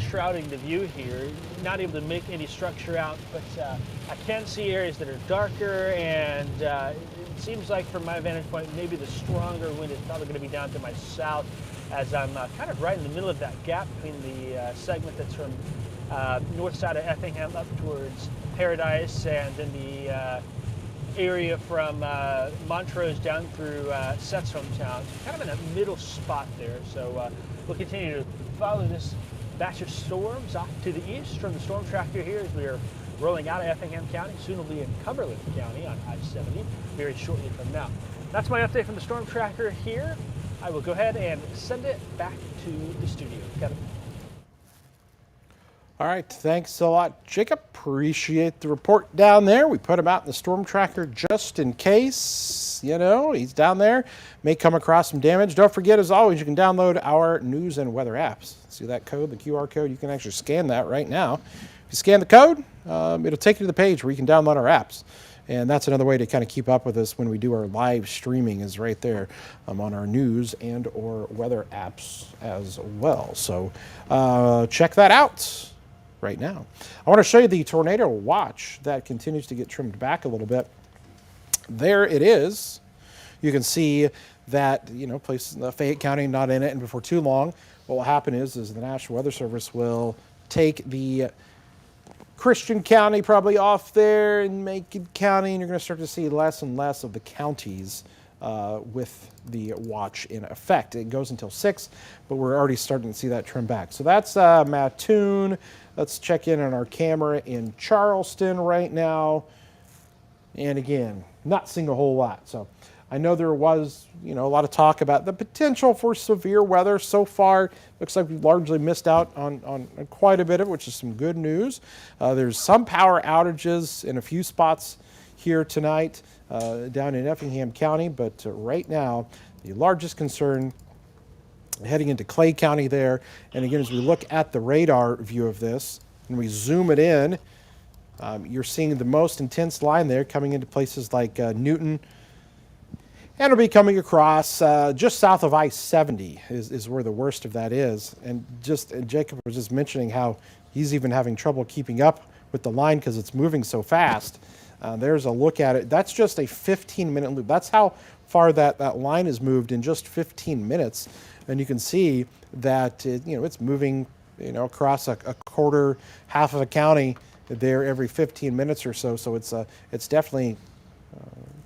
shrouding the view here, not able to make any structure out, but I can see areas that are darker, and it seems like from my vantage point, maybe the stronger wind is probably going to be down to my south, as I'm kind of right in the middle of that gap between the segment that's from north side of Effingham up towards Paradise, and then the area from Montrose down through Seth's hometown, kind of in a middle spot there. So we'll continue to follow this batch of storms off to the east from the storm tracker here as we are rolling out of Effingham County. Soon we'll be in Cumberland County on I-70 very shortly from now. That's my update from the storm tracker here. I will go ahead and send it back to the studio. Kevin. All right, thanks a lot, Jacob. Appreciate the report down there. We put him out in the storm tracker just in case, you know, he's down there, may come across some damage. Don't forget, as always, you can download our news and weather apps. See that code, the QR code? You can actually scan that right now. If you scan the code, it'll take you to the page where you can download our apps. And that's another way to kind of keep up with us when we do our live streaming, is right there on our news and or weather apps as well. So check that out right now. I want to show you the tornado watch that continues to get trimmed back a little bit. There it is. You can see that, you know, places in Fayette County not in it, and before too long, what will happen is the National Weather Service will take the Christian County probably off there and Macon County, and you're going to start to see less and less of the counties with the watch in effect. It goes until 6, but we're already starting to see that trim back. So that's Mattoon. Let's check in on our camera in Charleston right now. And again, not seeing a whole lot. So I know there was, you know, a lot of talk about the potential for severe weather. So far, looks like we've largely missed out on quite a bit of it, which is some good news. There's some power outages in a few spots here tonight down in Effingham County, but right now, the largest concern heading into Clay County there. And again, as we look at the radar view of this and we zoom it in, you're seeing the most intense line there coming into places like Newton. And it'll be coming across just south of I-70 is where the worst of that is. And Jacob was just mentioning how he's even having trouble keeping up with the line because it's moving so fast. There's a look at it. That's just a 15-minute loop. That's how far that line is moved in just 15 minutes. And you can see that it's moving across a quarter, half of a county there every 15 minutes or so. So it's definitely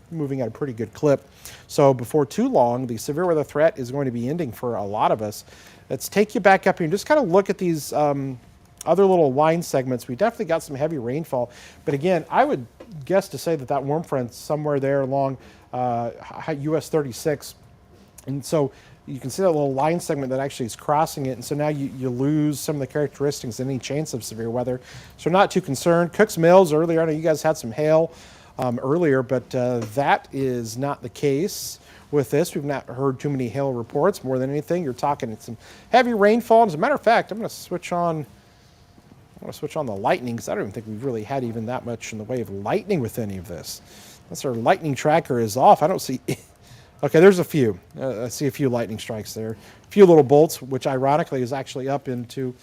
moving at a pretty good clip. So before too long, the severe weather threat is going to be ending for a lot of us. Let's take you back up here and just kind of look at these other little line segments. We definitely got some heavy rainfall. But again, I would guess to say that warm front's somewhere there along US 36. And so you can see that little line segment that actually is crossing it. And so now you lose some of the characteristics and any chance of severe weather. So not too concerned. Cooks Mills earlier, I know you guys had some hail earlier, but that is not the case with this. We've not heard too many hail reports. More than anything, you're talking some heavy rainfall. As a matter of fact, I'm going to switch on the lightning because I don't even think we've really had even that much in the way of lightning with any of this. Unless our lightning tracker is off, I don't see. Okay, there's a few. I see a few lightning strikes there. A few little bolts, which ironically is actually up into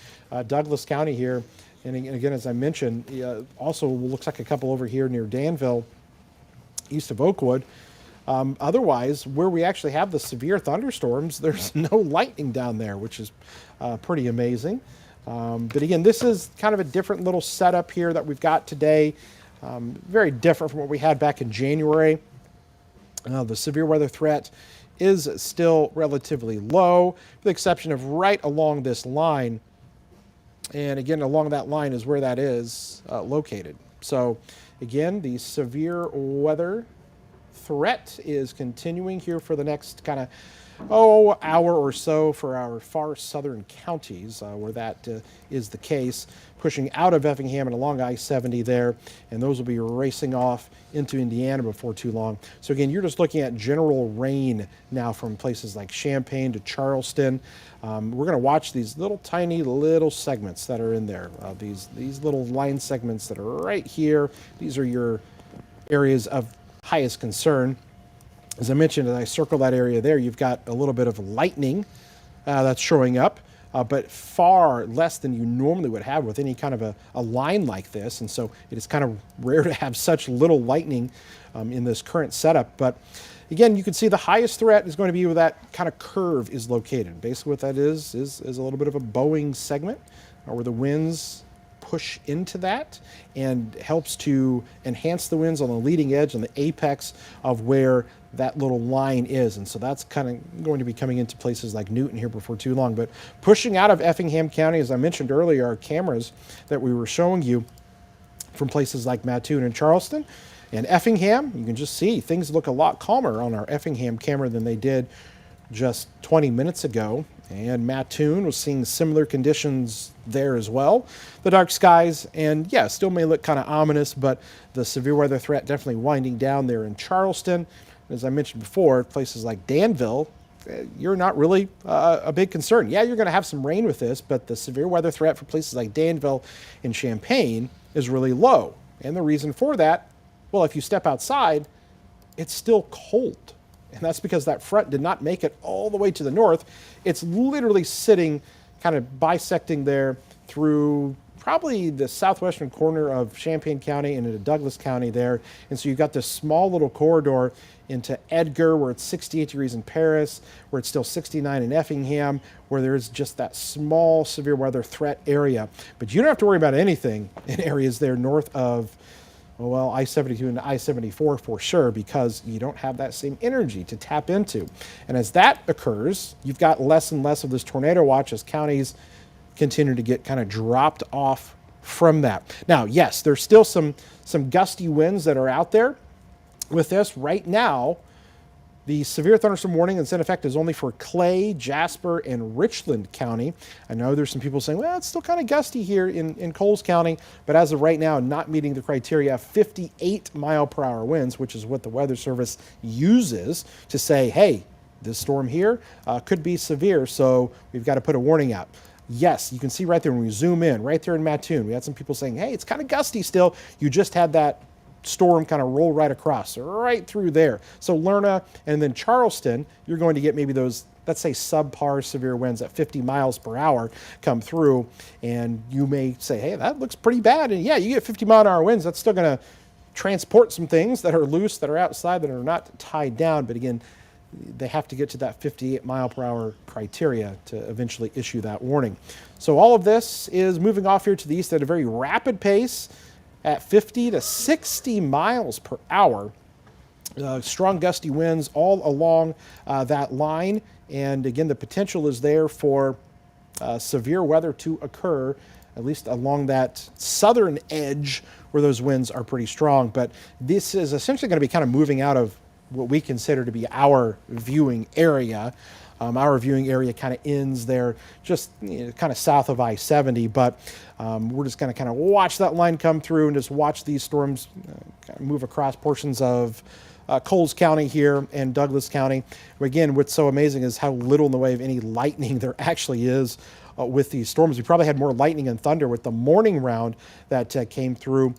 Douglas County here. And again, as I mentioned, also looks like a couple over here near Danville, east of Oakwood. Otherwise, where we actually have the severe thunderstorms, there's no lightning down there, which is pretty amazing. But again, this is kind of a different little setup here that we've got today. Very different from what we had back in January. The severe weather threat is still relatively low, with the exception of right along this line. And again, along that line is where that is located. So again, the severe weather threat is continuing here for the next kind of hour or so for our far southern counties where that is the case, pushing out of Effingham and along I-70 there, and those will be racing off into Indiana before too long. So again, you're just looking at general rain now from places like Champaign to Charleston. We're going to watch these little tiny little segments that are in there, these little line segments that are right here. These are your areas of highest concern. As I mentioned, as I circle that area there, you've got a little bit of lightning that's showing up, but far less than you normally would have with any kind of a line like this. And so it is kind of rare to have such little lightning in this current setup. But again, you can see the highest threat is going to be where that kind of curve is located. Basically what that is a little bit of a bowing segment where the winds push into that and helps to enhance the winds on the leading edge, on the apex of where that little line is. And so that's kind of going to be coming into places like Newton here before too long. But pushing out of Effingham County, as I mentioned earlier, our cameras that we were showing you from places like Mattoon and Charleston and Effingham, you can just see things look a lot calmer on our Effingham camera than they did just 20 minutes ago. And Mattoon was seeing similar conditions there as well. The dark skies, and yeah, still may look kind of ominous, but the severe weather threat definitely winding down there in Charleston. As I mentioned before, places like Danville, you're not really a big concern. Yeah, you're going to have some rain with this, but the severe weather threat for places like Danville and Champaign is really low. And the reason for that, well, if you step outside, it's still cold. And that's because that front did not make it all the way to the north. It's literally sitting, kind of bisecting there through probably the southwestern corner of Champaign County and into Douglas County there. And so you've got this small little corridor into Edgar, where it's 68 degrees in Paris, where it's still 69 in Effingham, where there's just that small severe weather threat area. But you don't have to worry about anything in areas there north of, well, I-72 and I-74 for sure, because you don't have that same energy to tap into. And as that occurs, you've got less and less of this tornado watch as counties continue to get kind of dropped off from that. Now, yes, there's still some gusty winds that are out there with this. Right now, the severe thunderstorm warning that's in effect is only for Clay, Jasper, and Richland County. I know there's some people saying, well, it's still kind of gusty here in Coles County, but as of right now, not meeting the criteria of 58 mile per hour winds, which is what the Weather Service uses to say, hey, this storm here could be severe, so we've got to put a warning out. Yes, you can see right there when we zoom in, right there in Mattoon, we had some people saying, hey, it's kind of gusty still. You just had that storm kind of roll right across, right through there. So Lerna and then Charleston, you're going to get maybe those, let's say, subpar severe winds at 50 miles per hour come through, and you may say, hey, that looks pretty bad. And yeah, you get 50 mile an hour winds, that's still going to transport some things that are loose, that are outside, that are not tied down. But again, they have to get to that 58 mile per hour criteria to eventually issue that warning. So all of this is moving off here to the east at a very rapid pace at 50 to 60 miles per hour. Strong gusty winds all along that line. And again, the potential is there for severe weather to occur, at least along that southern edge where those winds are pretty strong. But this is essentially going to be kind of moving out of what we consider to be our viewing area. Our viewing area kind of ends there just kind of south of I-70, but we're just going to kind of watch that line come through and just watch these storms kind of move across portions of Coles County here and Douglas County. Again, what's so amazing is how little in the way of any lightning there actually is with these storms. We probably had more lightning and thunder with the morning round that came through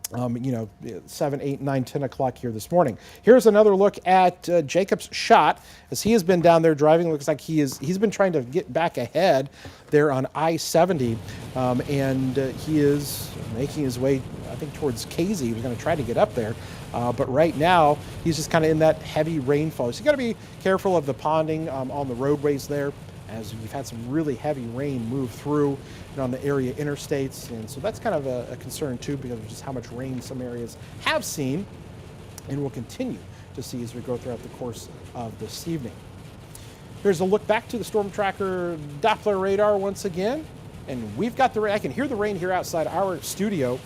7, 8, 9, 10 o'clock here this morning. Here's another look at Jacob's shot as he has been down there driving. Looks like he's been trying to get back ahead there on I-70, and he is making his way, I think, towards Casey. He's going to try to get up there, but right now he's just kind of in that heavy rainfall. So you got to be careful of the ponding on the roadways there, as you've had some really heavy rain move through on the area interstates. And so that's kind of a concern too, because of just how much rain some areas have seen and will continue to see as we go throughout the course of this evening. Here's a look back to the Storm Tracker Doppler radar once again. And we've got the rain. I can hear the rain here outside our studio,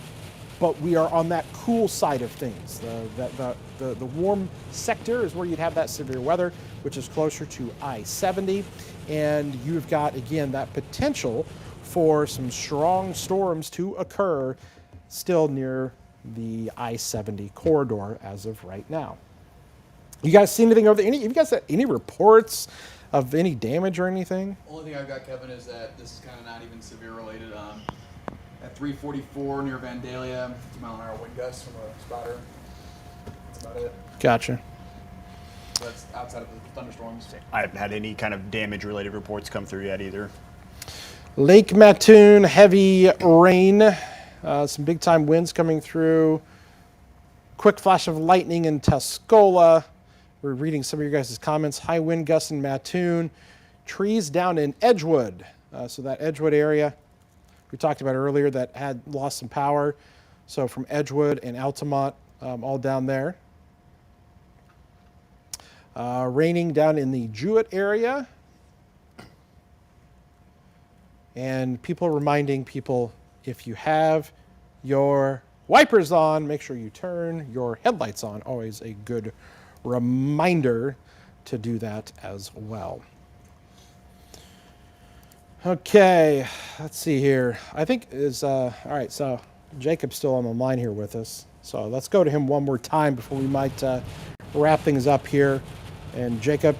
but we are on that cool side of things. The warm sector is where you'd have that severe weather, which is closer to I-70. And you've got, again, that potential for some strong storms to occur still near the I-70 corridor as of right now. You guys see anything over there? Have you guys got any reports of any damage or anything? Only thing I've got, Kevin, is that this is kind of not even severe related. At 344 near Vandalia, 50 mile an hour wind gusts from a spotter. That's about it. Gotcha. so that's outside of the thunderstorms. I haven't had any kind of damage-related reports come through yet either. Lake Mattoon, heavy rain, some big-time winds coming through. Quick flash of lightning in Tuscola. We're reading some of your guys' comments. High wind gusts in Mattoon. Trees down in Edgewood. So that Edgewood area we talked about earlier that had lost some power. So from Edgewood and Altamont, all down there. Raining down in the Jewett area. And people reminding people, if you have your wipers on, make sure you turn your headlights on. Always a good reminder to do that as well. Okay, let's see here. I think all right, so Jacob's still on the line here with us. So let's go to him one more time before we might wrap things up here. And Jacob,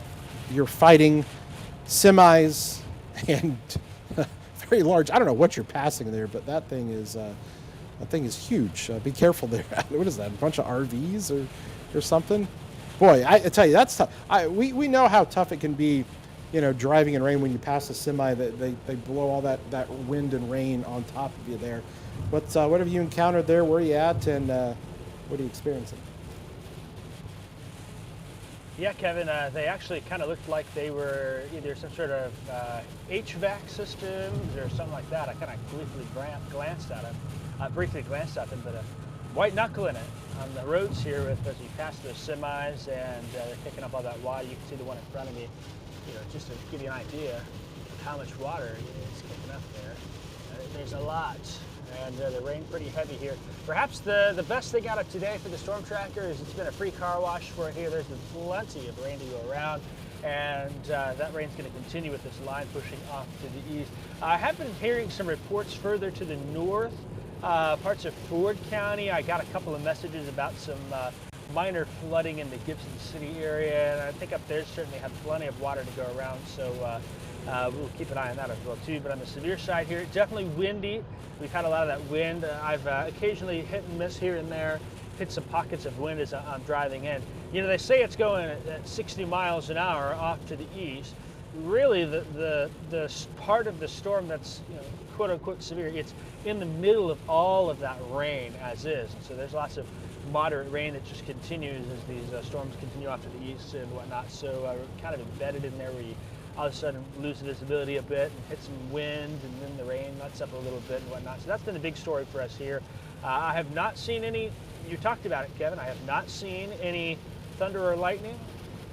you're fighting semis and very large. I don't know what you're passing there, but that thing is huge. Be careful there. What is that? A bunch of RVs or something? Boy, I tell you, that's tough. We know how tough it can be, driving in rain when you pass a semi. That they blow all that wind and rain on top of you there. What have you encountered there? Where are you at, and what are you experiencing? Yeah, Kevin, they actually kind of looked like they were either some sort of HVAC systems or something like that. I kind of briefly glanced at them, but white knuckle in it on the roads here as you pass those semis, and they're picking up all that water. You can see the one in front of me, just to give you an idea of how much water is kicking up there. There's a lot. And the rain pretty heavy here. Perhaps the best thing out of today for the storm tracker is it's been a free car wash for it here. There's been plenty of rain to go around, and that rain's going to continue with this line pushing off to the east. I have been hearing some reports further to the north, parts of Ford County. I got a couple of messages about some minor flooding in the Gibson City area, and I think up there certainly have plenty of water to go around, so we'll keep an eye on that as well too. But on the severe side here, definitely windy. We've had a lot of that wind. I've occasionally hit and miss here and there, hit some pockets of wind as I'm driving in. They say it's going at 60 miles an hour off to the east. Really, the part of the storm that's quote unquote severe, it's in the middle of all of that rain as is. And so there's lots of moderate rain that just continues as these storms continue off to the east and whatnot. So we're kind of embedded in there where you all of a sudden lose visibility a bit and hit some wind, and then the rain lets up a little bit and whatnot. So that's been the big story for us here. I have not seen any, you talked about it, Kevin, I have not seen any thunder or lightning.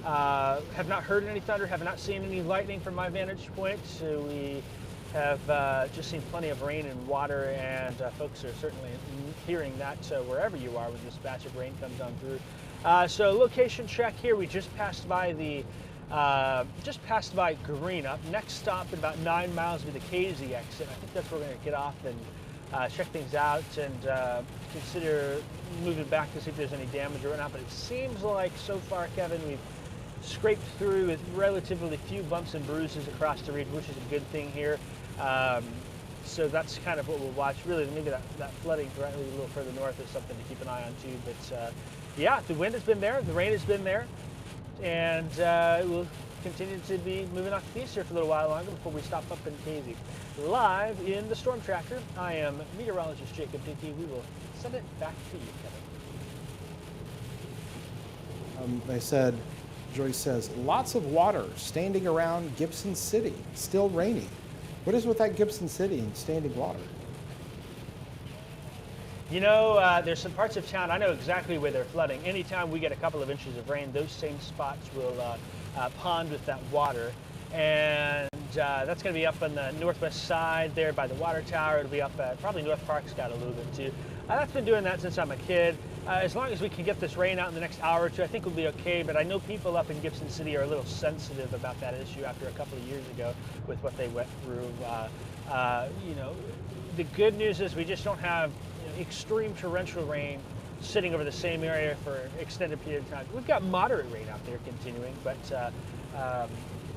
Have not heard any thunder, have not seen any lightning from my vantage point. So we have just seen plenty of rain and water, and folks are certainly hearing that wherever you are when this batch of rain comes on through. So location check here, we just passed by Greenup. Next stop at about 9 miles will be the Casey exit. I think that's where we're going to get off and check things out and consider moving back to see if there's any damage or not. But it seems like so far, Kevin, we've scraped through with relatively few bumps and bruises across the region, which is a good thing here. So that's kind of what we'll watch. Really, maybe that flooding directly a little further north is something to keep an eye on too. But yeah, the wind has been there, the rain has been there, and we'll continue to be moving off the east here for a little while longer before we stop up in Casey. Live in the Storm Tracker, I am meteorologist Jacob Dickey. We will send it back to you, Kevin. They said, Joyce says, lots of water standing around Gibson City, still rainy. What is with that Gibson City and standing water? There's some parts of town, I know exactly where they're flooding. Anytime we get a couple of inches of rain, those same spots will pond with that water. And that's going to be up on the northwest side there by the water tower. It'll be up at probably North Park's got a little bit too. That's been doing that since I'm a kid. As long as we can get this rain out in the next hour or two, I think we'll be okay. But I know people up in Gibson City are a little sensitive about that issue after a couple of years ago with what they went through. The good news is we just don't have extreme torrential rain sitting over the same area for an extended period of time. We've got moderate rain out there continuing, but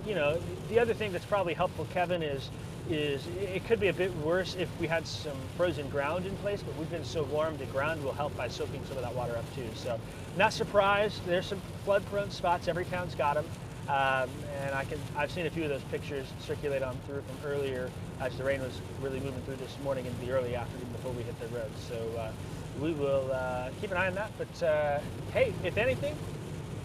the other thing that's probably helpful, Kevin, is is it could be a bit worse if we had some frozen ground in place, but we've been so warm, the ground will help by soaking some of that water up too. So not surprised. There's some flood prone spots. Every town's got them. And I've seen a few of those pictures circulate on through from earlier as the rain was really moving through this morning into the early afternoon before we hit the roads. So we will keep an eye on that. But hey, if anything,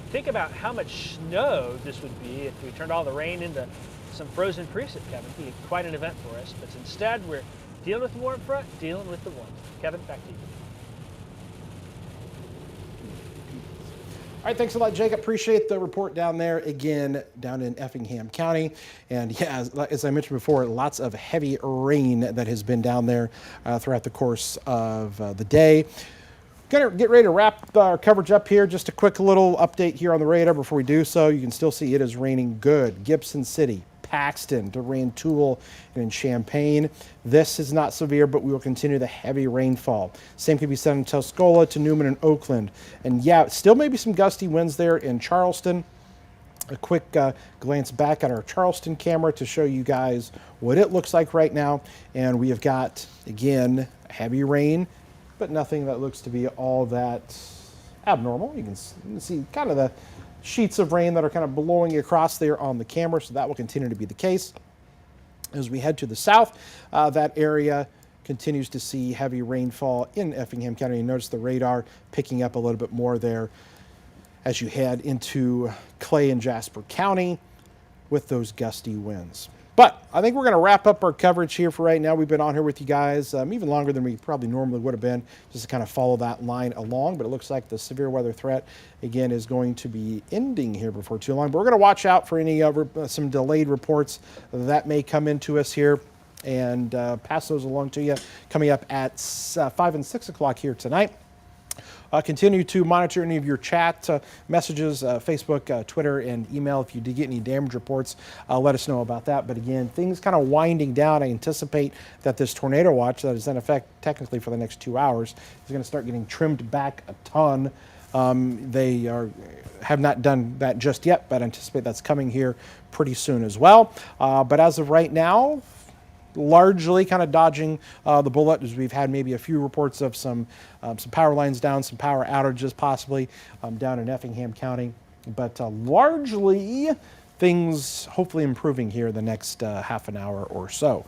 think about how much snow this would be if we turned all the rain into some frozen precip, Kevin. It'd be quite an event for us. But instead, we're dealing with the warm front, dealing with the warmth. Kevin, back to you. All right, thanks a lot, Jacob. Appreciate the report down there again, down in Effingham County. And yeah, as I mentioned before, lots of heavy rain that has been down there throughout the course of the day. Gonna get ready to wrap our coverage up here. Just a quick little update here on the radar before we do so. You can still see it is raining good. Gibson City, Paxton, to Rantoul, and in Champaign. This is not severe, but we will continue the heavy rainfall. Same can be said in Tuscola, to Newman, and Oakland. And yeah, still maybe some gusty winds there in Charleston. A quick glance back at our Charleston camera to show you guys what it looks like right now. And we have got, again, heavy rain, but nothing that looks to be all that abnormal. You can see kind of the sheets of rain that are kind of blowing across there on the camera, so that will continue to be the case. As we head to the south, that area continues to see heavy rainfall in Effingham County. You notice the radar picking up a little bit more there as you head into Clay and Jasper County with those gusty winds. But I think we're going to wrap up our coverage here for right now. We've been on here with you guys even longer than we probably normally would have been, just to kind of follow that line along. But it looks like the severe weather threat, again, is going to be ending here before too long. But we're going to watch out for any some delayed reports that may come into us here and pass those along to you coming up at 5 and 6 o'clock here tonight. Continue to monitor any of your chat messages, Facebook, Twitter, and email. If you did get any damage reports, let us know about that. But again, things kind of winding down. I anticipate that this tornado watch that is in effect technically for the next 2 hours is going to start getting trimmed back a ton. Have not done that just yet, but I anticipate that's coming here pretty soon as well. But as of right now, largely kind of dodging the bullet, as we've had maybe a few reports of some power lines down, some power outages possibly down in Effingham County. But largely things hopefully improving here the next half an hour or so.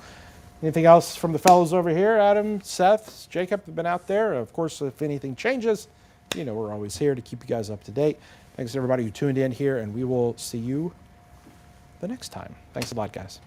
Anything else from the fellows over here? Adam, Seth, Jacob have been out there. Of course, if anything changes, you know we're always here to keep you guys up to date. Thanks to everybody who tuned in here, and we will see you the next time. Thanks a lot, guys.